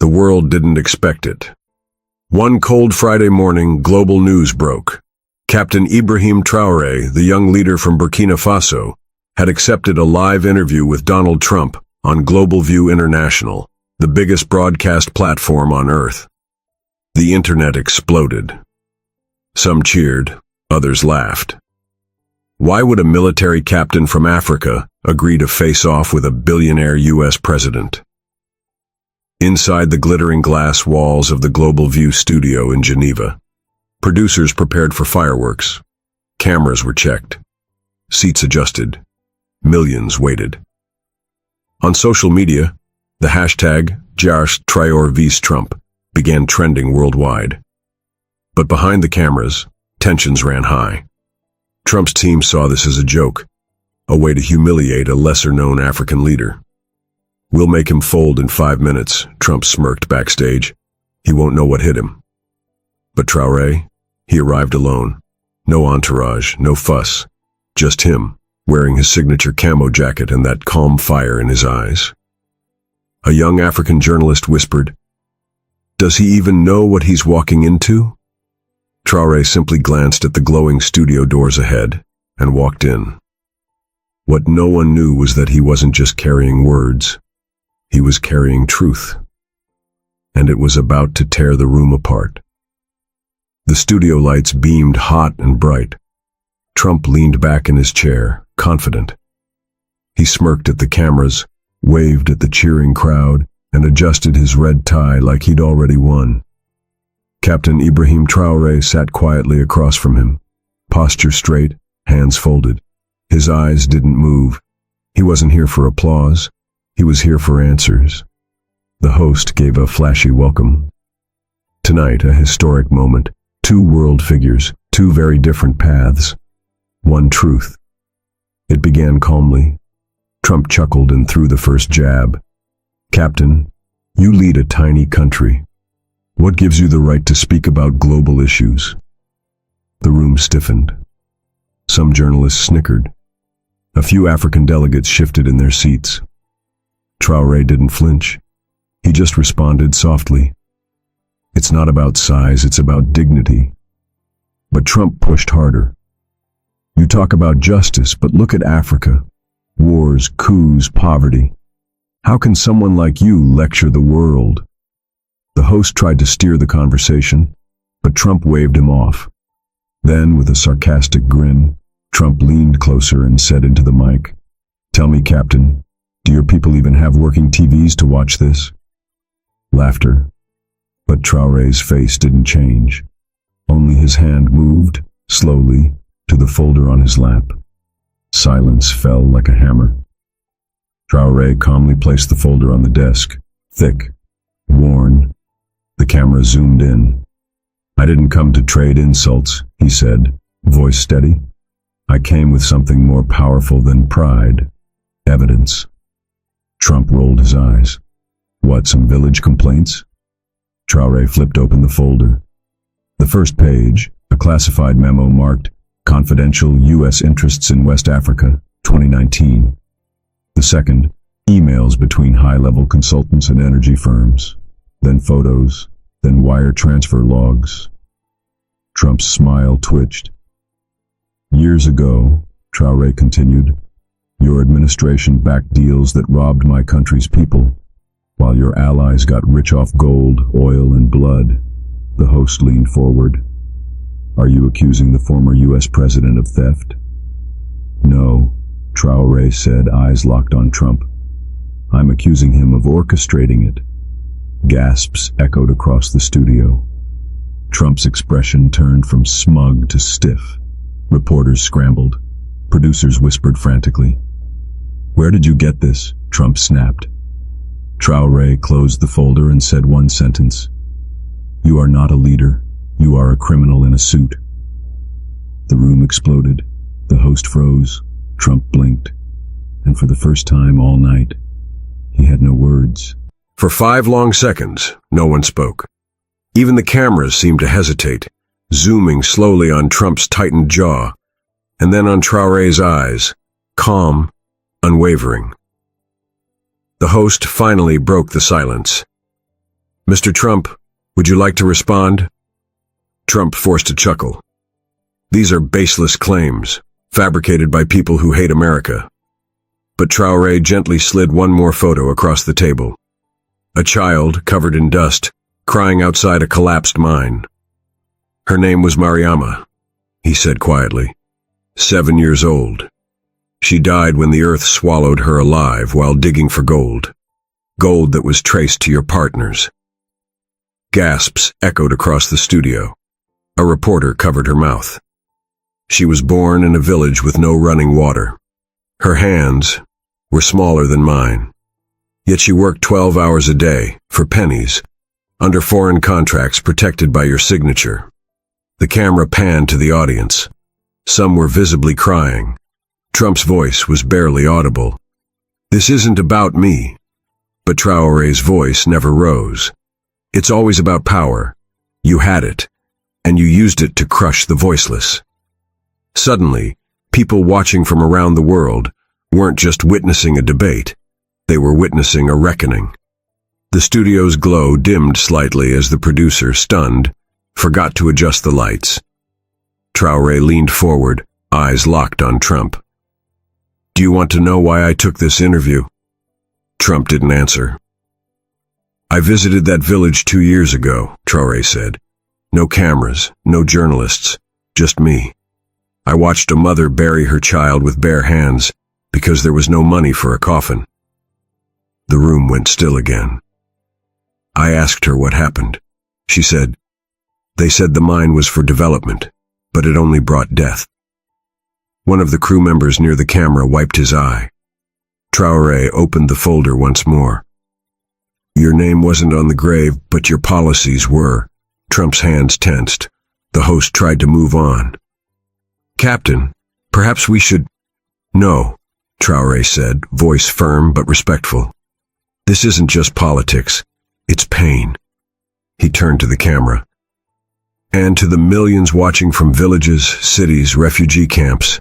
The world didn't expect it. One cold Friday morning, global news broke. Captain Ibrahim Traoré, the young leader from Burkina Faso, had accepted a live interview with Donald Trump on Global View International, the biggest broadcast platform on Earth. The internet exploded. Some cheered, others laughed. Why would a military captain from Africa agree to face off with a billionaire U.S. president? Inside the glittering glass walls of the Global View studio in Geneva, producers prepared for fireworks. Cameras were checked. Seats adjusted. Millions waited. On social media, the hashtag #Traoré began trending worldwide. But behind the cameras, tensions ran high. Trump's team saw this as a joke, a way to humiliate a lesser-known African leader. "We'll make him fold in 5 minutes," Trump smirked backstage. "He won't know what hit him." But Traoré, he arrived alone. No entourage, no fuss. Just him, wearing his signature camo jacket and that calm fire in his eyes. A young African journalist whispered, "Does he even know what he's walking into?" Traoré simply glanced at the glowing studio doors ahead and walked in. What no one knew was that he wasn't just carrying words. He was carrying truth. And it was about to tear the room apart. The studio lights beamed hot and bright. Trump leaned back in his chair, confident. He smirked at the cameras, waved at the cheering crowd, and adjusted his red tie like he'd already won. Captain Ibrahim Traoré sat quietly across from him, posture straight, hands folded. His eyes didn't move. He wasn't here for applause. He was here for answers. The host gave a flashy welcome. Tonight, a historic moment. 2 world figures, 2 very different paths. One truth. It began calmly. Trump chuckled and threw the first jab. "Captain, you lead a tiny country. What gives you the right to speak about global issues?" The room stiffened. Some journalists snickered. A few African delegates shifted in their seats. Traoré didn't flinch. He just responded softly. "It's not about size, it's about dignity." But Trump pushed harder. "You talk about justice, but look at Africa. Wars, coups, poverty. How can someone like you lecture the world?" The host tried to steer the conversation, but Trump waved him off. Then, with a sarcastic grin, Trump leaned closer and said into the mic, "Tell me, Captain, do your people even have working TVs to watch this?" Laughter. But Traoré's face didn't change. Only his hand moved, slowly, to the folder on his lap. Silence fell like a hammer. Traoré calmly placed the folder on the desk, thick, worn. The camera zoomed in. "I didn't come to trade insults," he said, voice steady. "I came with something more powerful than pride. Evidence." Trump rolled his eyes. "What, some village complaints?" Traoré flipped open the folder. The first page, a classified memo marked "Confidential U.S. Interests in West Africa, 2019. The second, emails between high-level consultants and energy firms. Then photos, then wire transfer logs. Trump's smile twitched. "Years ago," Traoré continued, "your administration backed deals that robbed my country's people, while your allies got rich off gold, oil, and blood." The host leaned forward. "Are you accusing the former U.S. president of theft?" "No," Traoré said, eyes locked on Trump. "I'm accusing him of orchestrating it." Gasps echoed across the studio. Trump's expression turned from smug to stiff. Reporters scrambled. Producers whispered frantically. "Where did you get this?" Trump snapped. Traoré closed the folder and said one sentence. "You are not a leader. You are a criminal in a suit." The room exploded. The host froze. Trump blinked. And for the first time all night, he had no words. For 5 long seconds, no one spoke. Even the cameras seemed to hesitate, zooming slowly on Trump's tightened jaw, and then on Traoré's eyes, calm, unwavering. The host finally broke the silence. Mr. Trump, would you like to respond? Trump forced a chuckle. These are baseless claims, fabricated by people who hate America. But Traoré gently slid one more photo across the table. A child, covered in dust, crying outside a collapsed mine. Her name was Marama, he said quietly. 7 years old. She died when the earth swallowed her alive while digging for gold. Gold that was traced to your partners. Gasps echoed across the studio. A reporter covered her mouth. She was born in a village with no running water. Her hands were smaller than mine. Yet she worked 12 hours a day, for pennies, under foreign contracts protected by your signature. The camera panned to the audience. Some were visibly crying. Trump's voice was barely audible. This isn't about me. But Traoré's voice never rose. It's always about power. You had it, and you used it to crush the voiceless. Suddenly, people watching from around the world weren't just witnessing a debate. They were witnessing a reckoning. The studio's glow dimmed slightly as the producer, stunned, forgot to adjust the lights. Traoré leaned forward, eyes locked on Trump. Do you want to know why I took this interview? Trump didn't answer. I visited that village 2 years ago, Traoré said. No cameras, no journalists, just me. I watched a mother bury her child with bare hands because there was no money for a coffin. The room went still again. I asked her what happened. She said, they said the mine was for development, but it only brought death. One of the crew members near the camera wiped his eye. Traoré opened the folder once more. Your name wasn't on the grave, but your policies were. Trump's hands tensed. The host tried to move on. Captain, perhaps we should... No, Traoré said, voice firm but respectful. This isn't just politics. It's pain. He turned to the camera. And to the millions watching from villages, cities, refugee camps,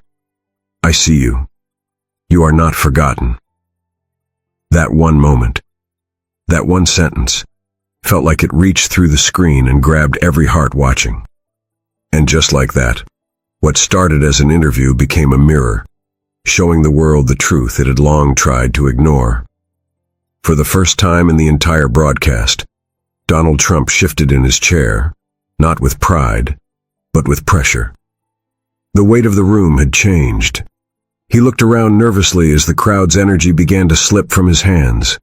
I see you. You are not forgotten. That one moment, that one sentence, felt like it reached through the screen and grabbed every heart watching. And just like that, what started as an interview became a mirror, showing the world the truth it had long tried to ignore. For the first time in the entire broadcast, Donald Trump shifted in his chair, not with pride, but with pressure. The weight of the room had changed. He looked around nervously as the crowd's energy began to slip from his hands.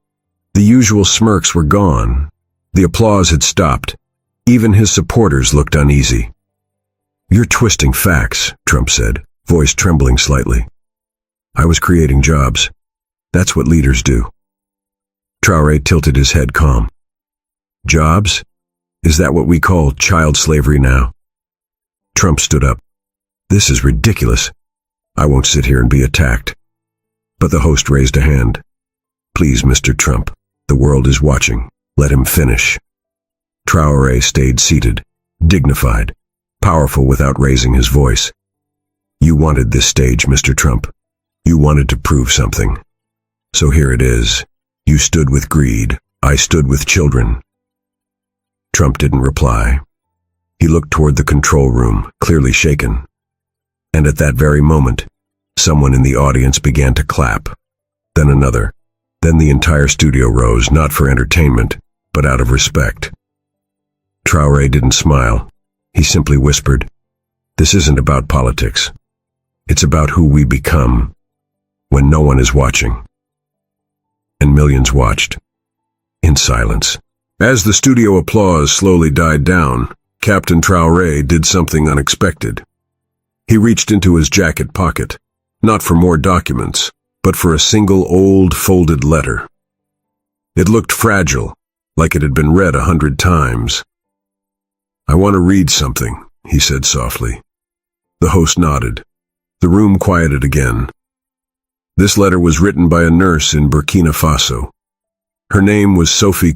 The usual smirks were gone. The applause had stopped. Even his supporters looked uneasy. You're twisting facts, Trump said, voice trembling slightly. I was creating jobs. That's what leaders do. Traoré tilted his head calm. Jobs? Is that what we call child slavery now? Trump stood up. This is ridiculous. I won't sit here and be attacked. But the host raised a hand. Please, Mr. Trump, the world is watching. Let him finish. Traoré stayed seated, dignified, powerful without raising his voice. You wanted this stage, Mr. Trump. You wanted to prove something. So here it is. You stood with greed. I stood with children. Trump didn't reply. He looked toward the control room, clearly shaken. And at that very moment, someone in the audience began to clap. Then another. Then the entire studio rose, not for entertainment, but out of respect. Traoré didn't smile. He simply whispered, This isn't about politics. It's about who we become when no one is watching. And millions watched, in silence. As the studio applause slowly died down, Captain Traoré did something unexpected. He reached into his jacket pocket, not for more documents, but for a single old folded letter. It looked fragile, like it had been read 100 times. I want to read something, he said softly. The host nodded. The room quieted again. This letter was written by a nurse in Burkina Faso. Her name was Sophie.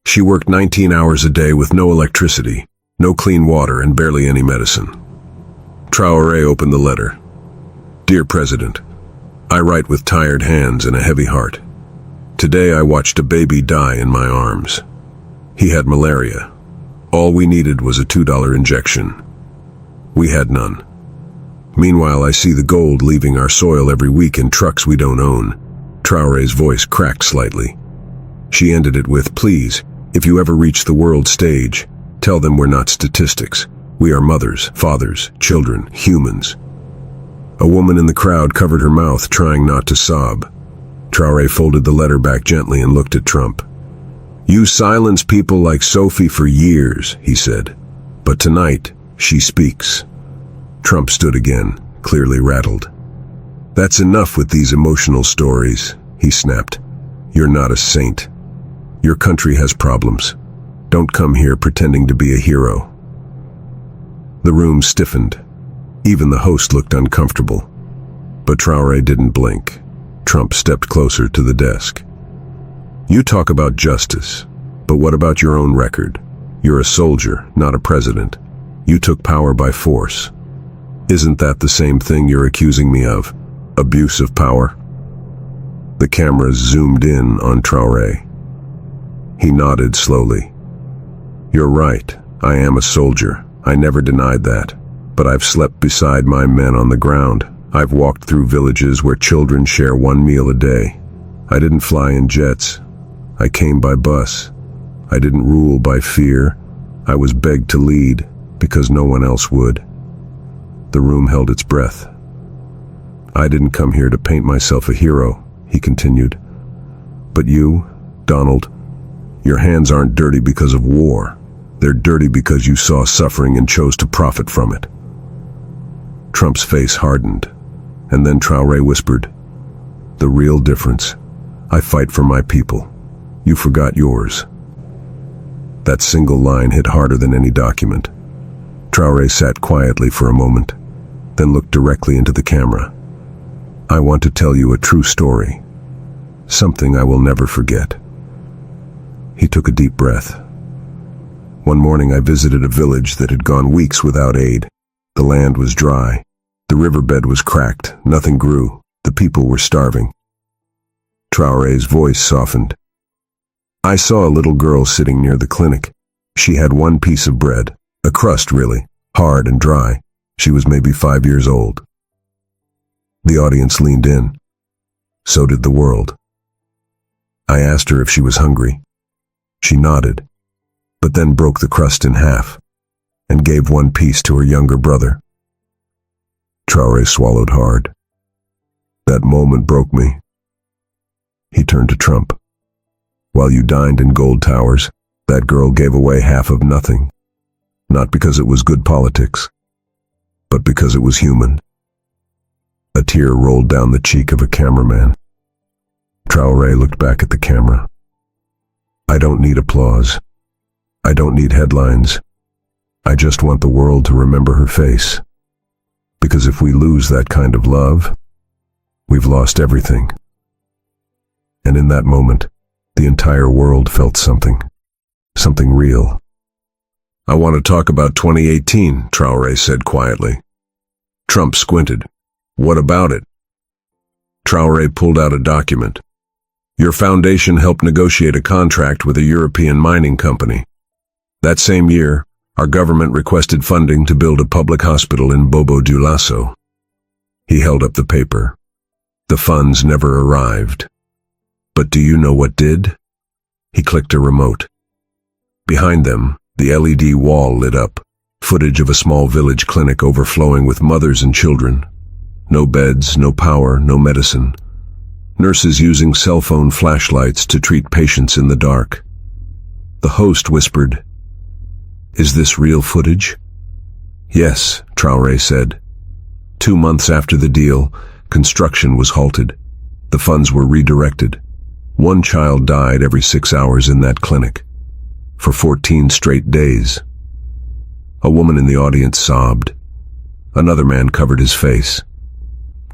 She worked 19 hours a day with no electricity, no clean water, and barely any medicine. Traoré opened the letter. Dear President, I write with tired hands and a heavy heart. Today I watched a baby die in my arms. He had malaria. All we needed was a $2 injection. We had none. Meanwhile, I see the gold leaving our soil every week in trucks we don't own. Traoré's voice cracked slightly. She ended it with, "Please, if you ever reach the world stage, tell them we're not statistics. We are mothers, fathers, children, humans." A woman in the crowd covered her mouth, trying not to sob. Traoré folded the letter back gently and looked at Trump. "You silence people like Sophie for years," he said. "But tonight, she speaks." Trump stood again, clearly rattled. "That's enough with these emotional stories," he snapped. "You're not a saint. Your country has problems. Don't come here pretending to be a hero." The room stiffened. Even the host looked uncomfortable. But Traoré didn't blink. Trump stepped closer to the desk. "You talk about justice, but what about your own record? You're a soldier, not a president. You took power by force. Isn't that the same thing you're accusing me of? Abuse of power?" The cameras zoomed in on Traoré. He nodded slowly. "You're right. I am a soldier. I never denied that. But I've slept beside my men on the ground. I've walked through villages where children share one meal a day. I didn't fly in jets. I came by bus. I didn't rule by fear. I was begged to lead because no one else would." The room held its breath. "I didn't come here to paint myself a hero," he continued. "But you, Donald, your hands aren't dirty because of war. They're dirty because you saw suffering and chose to profit from it." Trump's face hardened, and then Traoré whispered, "The real difference. I fight for my people. You forgot yours." That single line hit harder than any document. Traoré sat quietly for a moment, then looked directly into the camera. "I want to tell you a true story. Something I will never forget." He took a deep breath. "One morning I visited a village that had gone weeks without aid. The land was dry. The riverbed was cracked. Nothing grew. The people were starving." Traoré's voice softened. "I saw a little girl sitting near the clinic. She had one piece of bread, a crust really, hard and dry. She was maybe 5 years old." The audience leaned in. So did the world. I asked her if she was hungry. She nodded, but then broke the crust in half and gave one piece to her younger brother. Traoré swallowed hard. "That moment broke me." He turned to Trump. "While you dined in gold towers, that girl gave away half of nothing. Not because it was good politics, but because it was human." A tear rolled down the cheek of a cameraman. Traoré looked back at the camera. "I don't need applause. I don't need headlines. I just want the world to remember her face. Because if we lose that kind of love, we've lost everything." And in that moment, the entire world felt something real. "I want to talk about 2018, Traoré said quietly. Trump squinted. "What about it?" Traoré pulled out a document. "Your foundation helped negotiate a contract with a European mining company. That same year, our government requested funding to build a public hospital in Bobo Dioulasso." He held up the paper. "The funds never arrived. But do you know what did?" He clicked a remote. Behind them, the LED wall lit up, footage of a small village clinic overflowing with mothers and children. No beds, no power, no medicine. Nurses using cell phone flashlights to treat patients in the dark. The host whispered, "Is this real footage?" "Yes," Traoré said. 2 months after the deal, construction was halted. The funds were redirected. 1 child died every 6 hours in that clinic. For 14 straight days. A woman in the audience sobbed. Another man covered his face.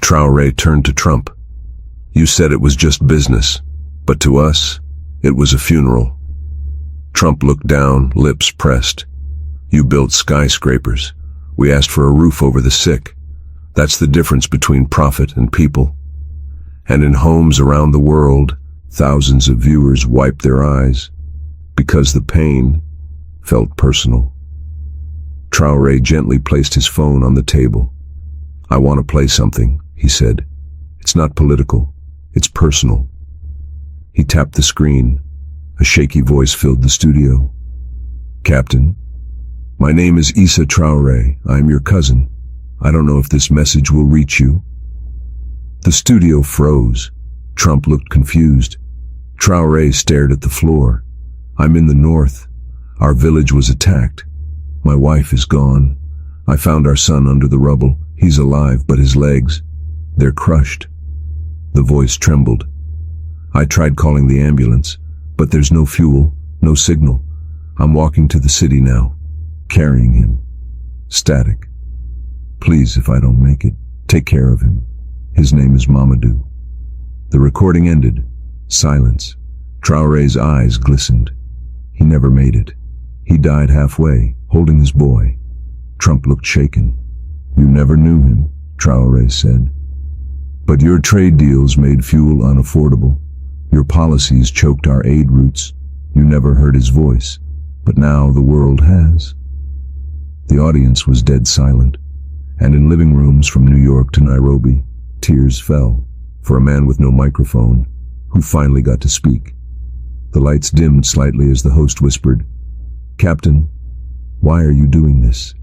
Traoré turned to Trump. "You said it was just business, but to us, it was a funeral." Trump looked down, lips pressed. "You built skyscrapers. We asked for a roof over the sick. That's the difference between profit and people." And in homes around the world, thousands of viewers wiped their eyes. because the pain felt personal. Traoré gently placed his phone on the table. "I want to play something," he said. "It's not political, it's personal." He tapped the screen. A shaky voice filled the studio. "Captain, my name is Issa Traoré. I am your cousin. I don't know if this message will reach you." The studio froze. Trump looked confused. Traoré stared at the floor. "I'm in the north. Our village was attacked. My wife is gone. I found our son under the rubble. He's alive, but his legs, they're crushed." The voice trembled. "I tried calling the ambulance, but there's no fuel, no signal. I'm walking to the city now, carrying him. Static. Please, if I don't make it, take care of him. His name is Mamadou." The recording ended. Silence. Traoré's eyes glistened. He never made it. He died halfway, holding his boy. Trump looked shaken. "You never knew him," Traoré said. "But your trade deals made fuel unaffordable. Your policies choked our aid routes. You never heard his voice, but now the world has." The audience was dead silent, and in living rooms from New York to Nairobi, tears fell for a man with no microphone who finally got to speak. The lights dimmed slightly as the host whispered, "Captain, why are you doing this?"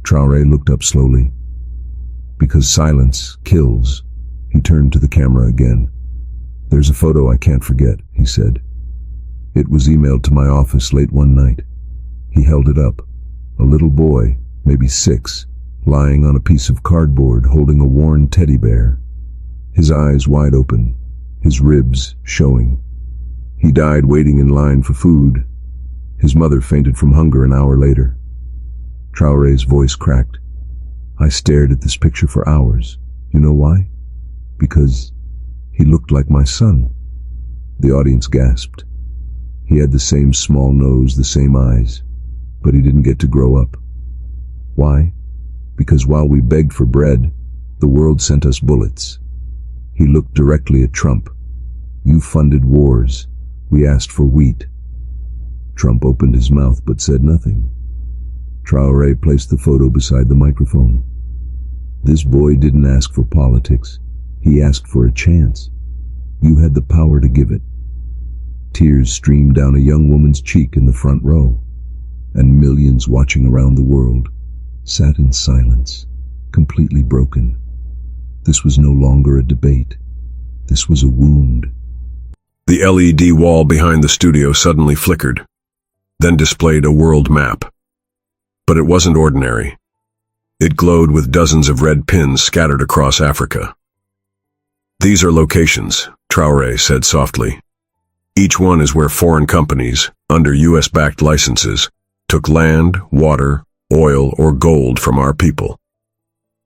Traoré looked up slowly. "Because silence kills." He turned to the camera again. "There's a photo I can't forget," he said. "It was emailed to my office late one night." He held it up. A little boy, maybe 6, lying on a piece of cardboard holding a worn teddy bear. His eyes wide open, his ribs showing. He died waiting in line for food. His mother fainted from hunger an hour later. Traoré's voice cracked. "I stared at this picture for hours. You know why? Because he looked like my son." The audience gasped. He had the same small nose, the same eyes, but he didn't get to grow up. Why? Because while we begged for bread, the world sent us bullets. He looked directly at Trump. "You funded wars. We asked for wheat." Trump opened his mouth but said nothing. Traoré placed the photo beside the microphone. "This boy didn't ask for politics. He asked for a chance. You had the power to give it." Tears streamed down a young woman's cheek in the front row, and millions watching around the world sat in silence, completely broken. This was no longer a debate. This was a wound. The LED wall behind the studio suddenly flickered, then displayed a world map. But it wasn't ordinary. It glowed with dozens of red pins scattered across Africa. "These are locations," Traoré said softly. "Each one is where foreign companies, under US-backed licenses, took land, water, oil, or gold from our people."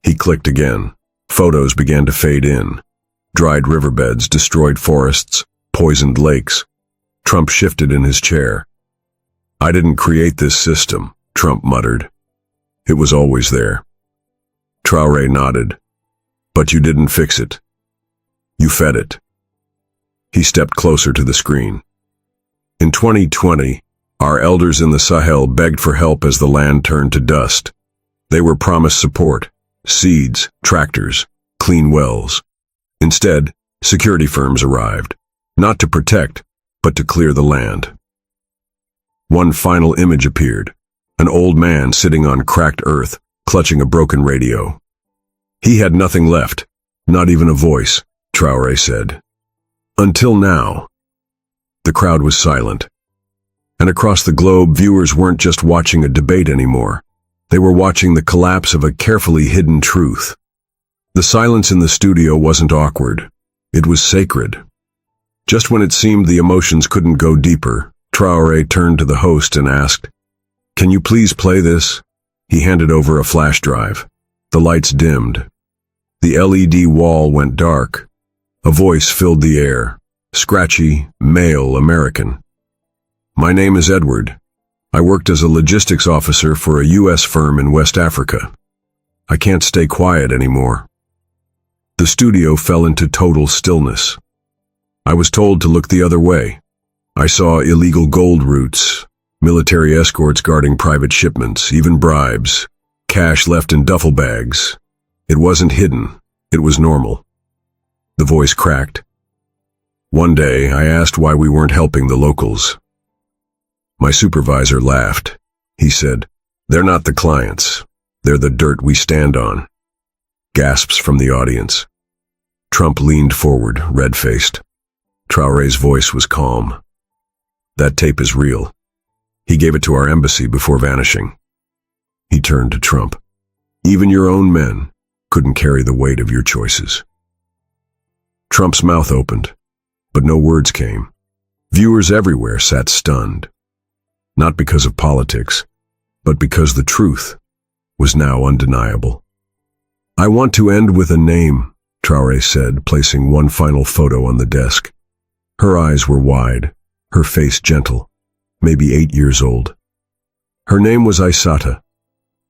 He clicked again. Photos began to fade in. Dried riverbeds, destroyed forests, poisoned lakes. Trump shifted in his chair. "I didn't create this system," Trump muttered. "It was always there." Traoré nodded. "But you didn't fix it. You fed it." He stepped closer to the screen. "In 2020, our elders in the Sahel begged for help as the land turned to dust. They were promised support, seeds, tractors, clean wells. Instead, security firms arrived, not to protect, but to clear the land." One final image appeared, an old man sitting on cracked earth, clutching a broken radio. "He had nothing left, not even a voice," Traoré said. "Until now." The crowd was silent. And across the globe, viewers weren't just watching a debate anymore. They were watching the collapse of a carefully hidden truth. The silence in the studio wasn't awkward. It was sacred. Just when it seemed the emotions couldn't go deeper, Traoré turned to the host and asked, "Can you please play this?" He handed over a flash drive. The lights dimmed. The LED wall went dark. A voice filled the air, scratchy, male American. "My name is Edward. I worked as a logistics officer for a US firm in West Africa. I can't stay quiet anymore." The studio fell into total stillness. I was told to look the other way. I saw illegal gold routes, military escorts guarding private shipments, even bribes, cash left in duffel bags. It wasn't hidden. It was normal. The voice cracked. One day, I asked why we weren't helping the locals. My supervisor laughed. He said, "They're not the clients. They're the dirt we stand on." Gasps from the audience. Trump leaned forward, red-faced. Traoré's voice was calm. "That tape is real. He gave it to our embassy before vanishing." He turned to Trump. "Even your own men couldn't carry the weight of your choices." Trump's mouth opened, but no words came. Viewers everywhere sat stunned. Not because of politics, but because the truth was now undeniable. "I want to end with a name," Traoré said, placing one final photo on the desk. Her eyes were wide, her face gentle, maybe 8 years old. Her name was Isata.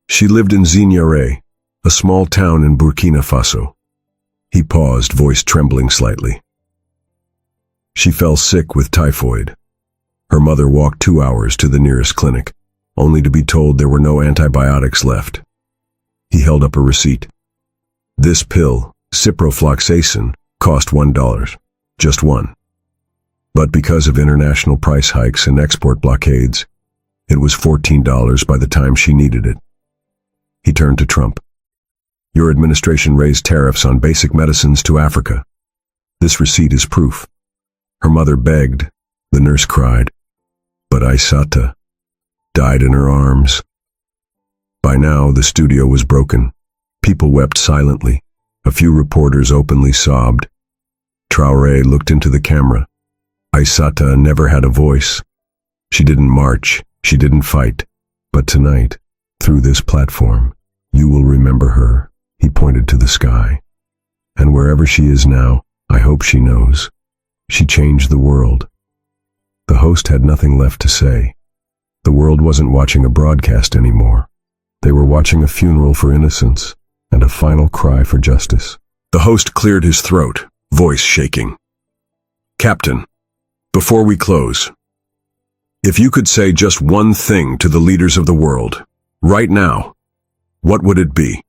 She lived in Zignare, a small town in Burkina Faso. He paused, voice trembling slightly. She fell sick with typhoid. Her mother walked 2 hours to the nearest clinic, only to be told there were no antibiotics left. He held up a receipt. This pill, ciprofloxacin, cost $1. Just one. But because of international price hikes and export blockades, it was $14 by the time she needed it. He turned to Trump. "Your administration raised tariffs on basic medicines to Africa. This receipt is proof." Her mother begged. The nurse cried. But Isata died in her arms. By now, the studio was broken. People wept silently. A few reporters openly sobbed. Traoré looked into the camera. Isata never had a voice. She didn't march. She didn't fight. But tonight, through this platform, you will remember her. He pointed to the sky. And wherever she is now, I hope she knows. She changed the world. The host had nothing left to say. The world wasn't watching a broadcast anymore. They were watching a funeral for innocence and a final cry for justice. The host cleared his throat, voice shaking. "Captain, before we close, if you could say just one thing to the leaders of the world, right now, what would it be?"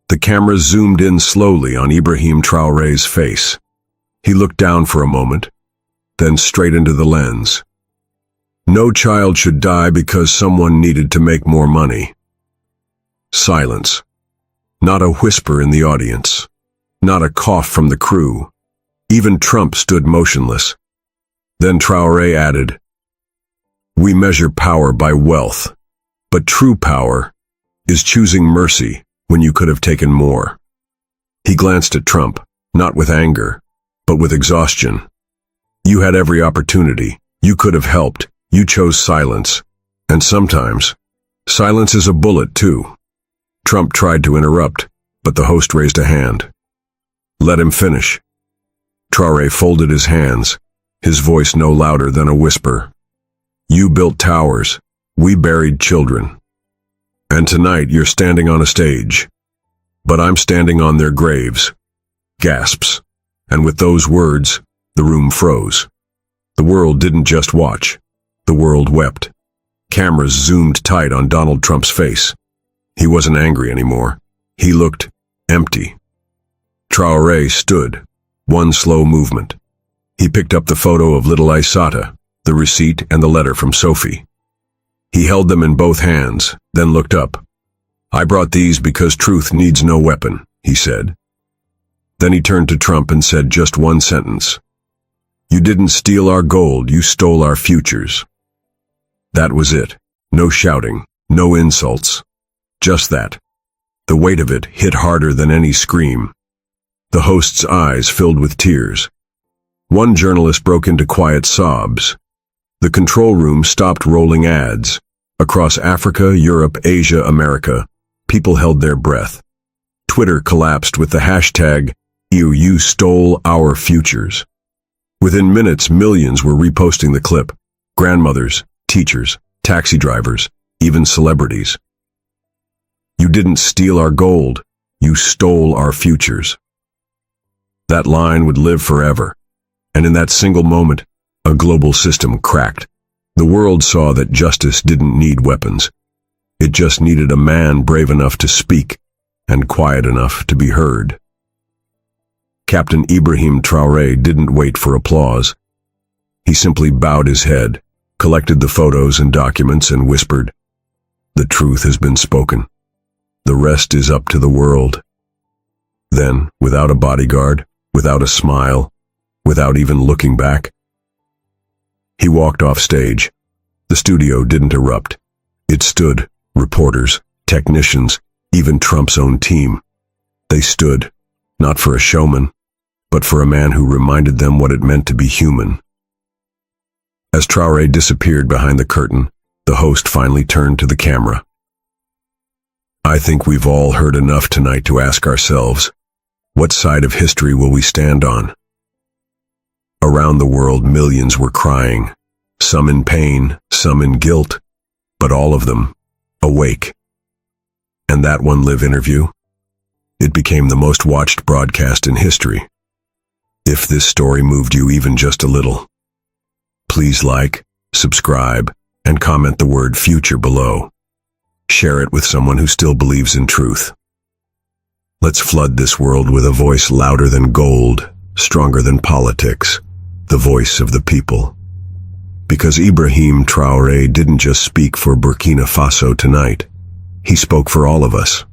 The camera zoomed in slowly on Ibrahim Traoré's face. He looked down for a moment, then straight into the lens. "No child should die because someone needed to make more money." Silence. Not a whisper in the audience. Not a cough from the crew. Even Trump stood motionless. Then Traoré added, "We measure power by wealth, but true power is choosing mercy when you could have taken more." He glanced at Trump, not with anger, but with exhaustion. "You had every opportunity. You could have helped. You chose silence. And sometimes, silence is a bullet too." Trump tried to interrupt, but the host raised a hand. "Let him finish." Traoré folded his hands, his voice no louder than a whisper. "You built towers. We buried children. And tonight you're standing on a stage. But I'm standing on their graves." Gasps. And with those words, the room froze. The world didn't just watch. The world wept. Cameras zoomed tight on Donald Trump's face. He wasn't angry anymore. He looked empty. Traoré stood, one slow movement. He picked up the photo of little Isata, the receipt and the letter from Sophie. He held them in both hands, then looked up. "I brought these because truth needs no weapon," he said. Then he turned to Trump and said just one sentence. "You didn't steal our gold, you stole our futures." That was it. No shouting, no insults. Just that. The weight of it hit harder than any scream. The host's eyes filled with tears. One journalist broke into quiet sobs. The control room stopped rolling ads. Across Africa, Europe, Asia, America, people held their breath. Twitter collapsed with the hashtag, "You stole our futures." Within minutes, millions were reposting the clip. Grandmothers, teachers, taxi drivers, even celebrities. "You didn't steal our gold. You stole our futures." That line would live forever. And in that single moment, A global system cracked. The world saw that justice didn't need weapons. It just needed a man brave enough to speak and quiet enough to be heard. Captain Ibrahim Traoré didn't wait for applause. He simply bowed his head, collected the photos and documents, and whispered, "The truth has been spoken. The rest is up to the world." Then, without a bodyguard, without a smile, without even looking back, he walked off stage. The studio didn't erupt. It stood. Reporters, technicians, even Trump's own team. They stood, not for a showman, but for a man who reminded them what it meant to be human. As Traoré disappeared behind the curtain, the host finally turned to the camera. "I think we've all heard enough tonight to ask ourselves, what side of history will we stand on?" Around the world, millions were crying, some in pain, some in guilt, but all of them awake. And that one live interview? It became the most watched broadcast in history. If this story moved you even just a little, please like, subscribe, and comment the word future below. Share it with someone who still believes in truth. Let's flood this world with a voice louder than gold, stronger than politics, the voice of the people. Because Ibrahim Traoré didn't just speak for Burkina Faso tonight. He spoke for all of us.